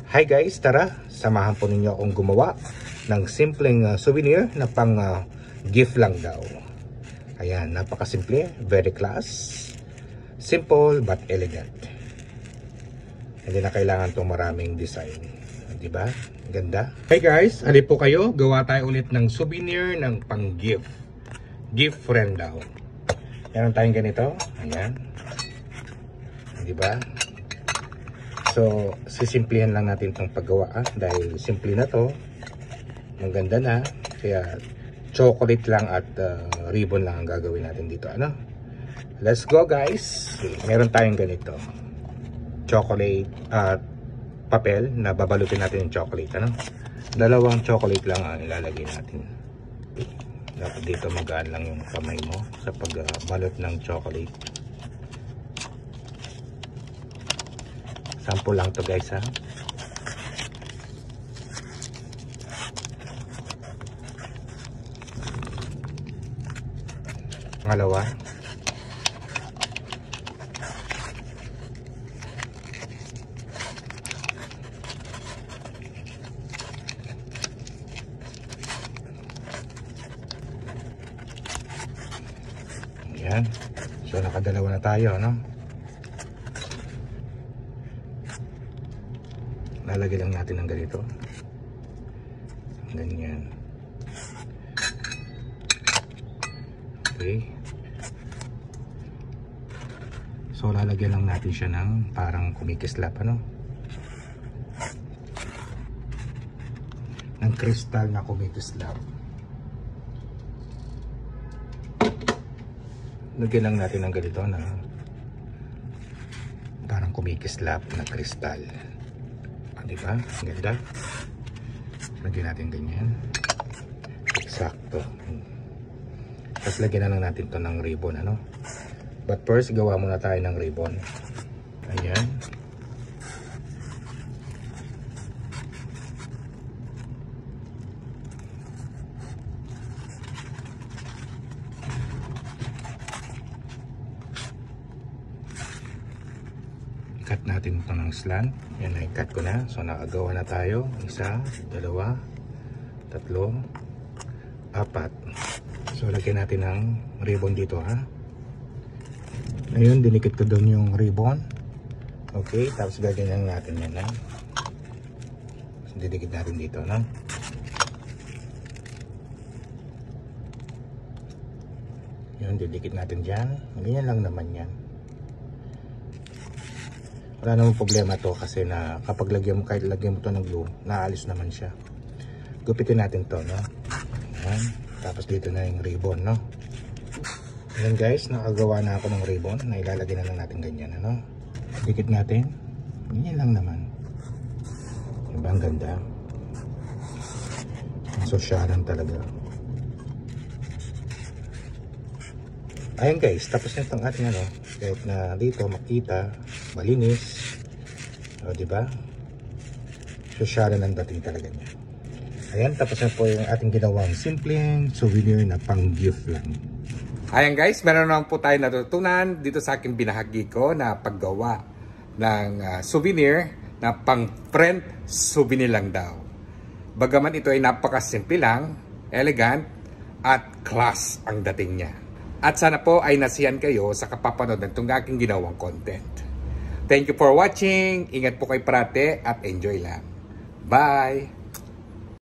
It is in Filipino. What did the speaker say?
Hi guys, tara, samahan po ninyo akong gumawa ng simpleng souvenir na pang gift lang daw. Ayan, napakasimple, very class, simple but elegant. Hindi na kailangan itong maraming design, di ba? Ganda. Hey guys, halip po kayo, gawa tayo ulit ng souvenir ng pang gift. Gift friend daw. Meron tayong ganito, ayan. Di ba? So, sisimplihan lang natin itong paggawa dahil simple na to. Ang ganda na. Kaya, chocolate lang at ribbon lang ang gagawin natin dito. Ano? Let's go guys! Meron tayong ganito. Chocolate at papel na babalutin natin yung chocolate. Ano? Dalawang chocolate lang ang ilalagay natin. Dapat dito magaan lang yung kamay mo sa pagbalot ng chocolate. Sample lang to guys ha. Pangalawa. Ayan. So nakadalawa na tayo, no? Lalagay lang natin ng ganito. Ganyan. Okay. So lalagyan lang natin siya ng parang kumikislap, ano? Ng kristal na kumikislap. Lagyan lang natin ng ganito na parang kumikislap na kristal. Diba? Ganda. Lagyan natin ganyan. Eksakto. Tapos lagyan na lang natin to ng ribbon, ano? But first, gawa muna tayo ng ribbon. Ayan. Cut natin ito ng slant. Yan, i-cut ko na. So nakagawa na tayo. Isa, dalawa, tatlo, apat. So lagyan natin ng ribbon dito ha. Ayun, dinikit ko doon yung ribbon. Okay, tapos gaganyan natin yan ha. So, didikit natin dito na. Yun, didikit natin dyan. Ganyan lang naman yan. Wala namang problema to kasi na kapag lagyan mo, kahit lagyan mo to ng glue, naalis naman siya. Gupitin natin to, no? Ayan. Tapos dito na yung ribbon, no? Ayan guys, nakagawa na ako ng ribbon na ilalagay na lang natin ganyan, ano? Dikit natin. Ganyan lang naman. Diba ang ganda? Ang sosyalan talaga. Ayan guys, tapos na itong ating ano, kahit na dito makita, malinis. O diba? Sosyalan ang dating talaga niya. Ayan, tapos na po yung ating ginawang simpleng souvenir na pang gift lang. Ayan guys, meron naman po tayo natutunan dito sa aking binahagi ko na paggawa ng souvenir na pang friend souvenir lang daw. Bagaman ito ay napakasimple lang, elegant, at class ang dating niya. At sana po ay nasiyan kayo sa kapapanood ng itong aking ginawang content. Thank you for watching. Ingat po kayo parate at enjoy lang. Bye!